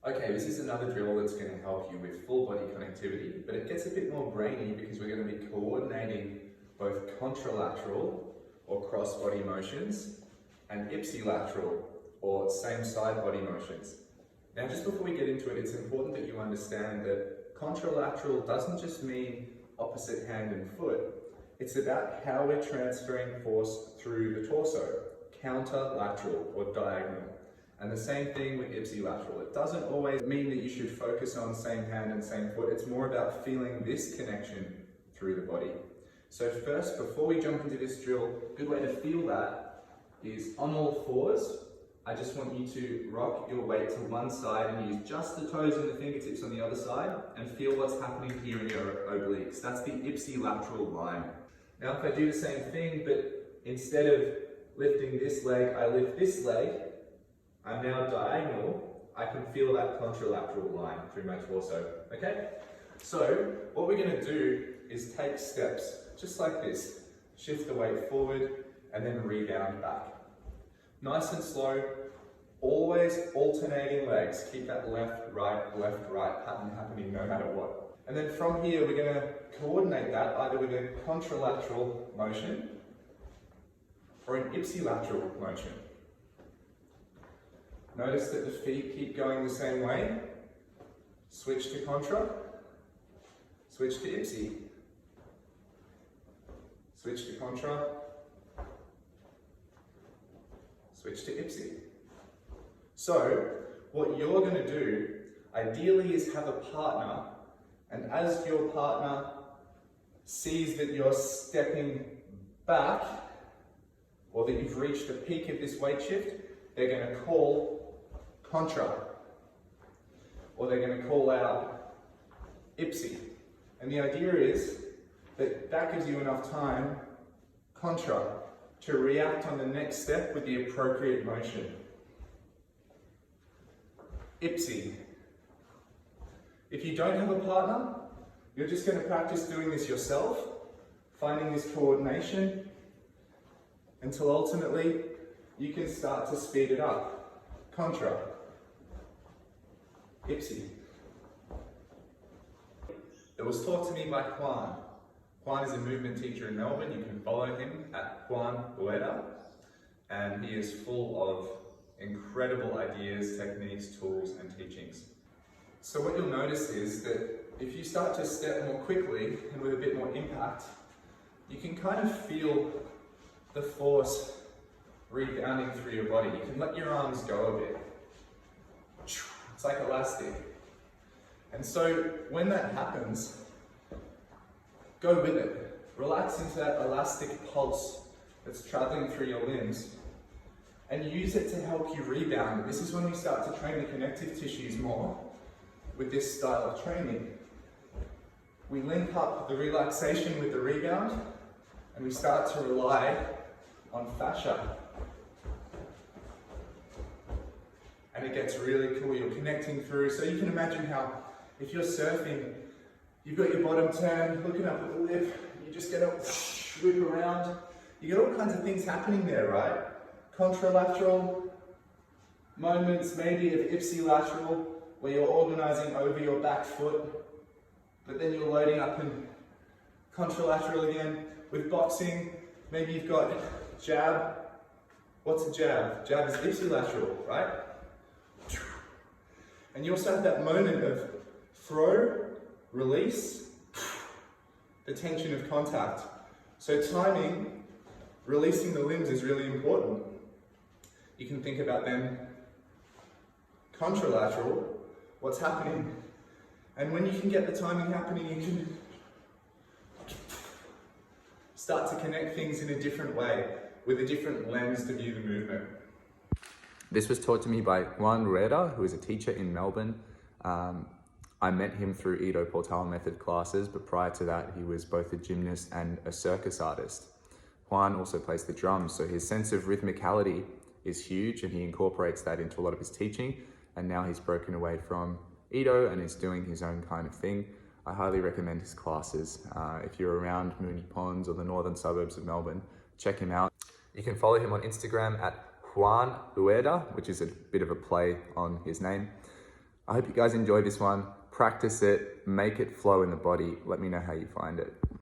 Okay, this is another drill that's going to help you with full body connectivity, but it gets a bit more brainy because we're going to be coordinating both contralateral or cross body motions and ipsilateral or same side body motions. Now, just before we get into it, it's important that you understand that contralateral doesn't just mean opposite hand and foot. It's about how we're transferring force through the torso, counterlateral or diagonal. And the same thing with ipsilateral. It doesn't always mean that you should focus on same hand and same foot. It's more about feeling this connection through the body. So first, before we jump into this drill, a good way to feel that is on all fours. I just want you to rock your weight to one side and use just the toes and the fingertips on the other side and feel what's happening here in your obliques. That's the ipsilateral line. Now if I do the same thing, but instead of lifting this leg, I lift this leg, I'm now diagonal, I can feel that contralateral line through my torso, okay? So what we're gonna do is take steps, just like this. Shift the weight forward and then rebound back. Nice and slow, always alternating legs. Keep that left, right pattern happening no matter what. And then from here, we're gonna coordinate that either with a contralateral motion or an ipsilateral motion. Notice that the feet keep going the same way. Switch to contra, switch to ipsi. Switch to contra, switch to ipsi. So, what you're going to do, ideally, is have a partner, and as your partner sees that you're stepping back, or that you've reached the peak of this weight shift, they're going to call contra, or they're going to call out ipsi. And the idea is that that gives you enough time, contra, to react on the next step with the appropriate motion. Ipsi. If you don't have a partner, you're just going to practice doing this yourself, finding this coordination, until ultimately you can start to speed it up. Contra. Ipsi. It was taught to me by Juan. Juan is a movement teacher in Melbourne. You can follow him at Juan Rueda, and he is full of incredible ideas, techniques, tools, and teachings. So what you'll notice is that if you start to step more quickly and with a bit more impact, you can kind of feel the force rebounding through your body. You can let your arms go a bit. It's like elastic. And so when that happens, go with it. Relax into that elastic pulse that's traveling through your limbs and use it to help you rebound. This is when we start to train the connective tissues more with this style of training. We link up the relaxation with the rebound and we start to rely on fascia. And it gets really cool. You're connecting through. So you can imagine how if you're surfing, you've got your bottom turn, looking up at the lip, you just get a whip around. You get all kinds of things happening there, right? Contralateral moments, maybe of ipsilateral, where you're organizing over your back foot, but then you're loading up in contralateral again. With boxing, maybe you've got jab. What's a jab? Jab is ipsilateral, right? And you also have that moment of throw, release, the tension of contact. So timing, releasing the limbs is really important. You can think about them contralateral, what's happening. And when you can get the timing happening, you can start to connect things in a different way, with a different lens to view the movement. This was taught to me by Juan Rueda, who is a teacher in Melbourne. I met him through Ido Portal method classes, but prior to that, he was both a gymnast and a circus artist. Juan also plays the drums, so his sense of rhythmicality is huge, and he incorporates that into a lot of his teaching. And now he's broken away from Ido and is doing his own kind of thing. I highly recommend his classes. If you're around Moonee Ponds or the northern suburbs of Melbourne, check him out. You can follow him on Instagram at Juan Rueda, which is a bit of a play on his name. I hope you guys enjoyed this one. Practice it, make it flow in the body. Let me know how you find it.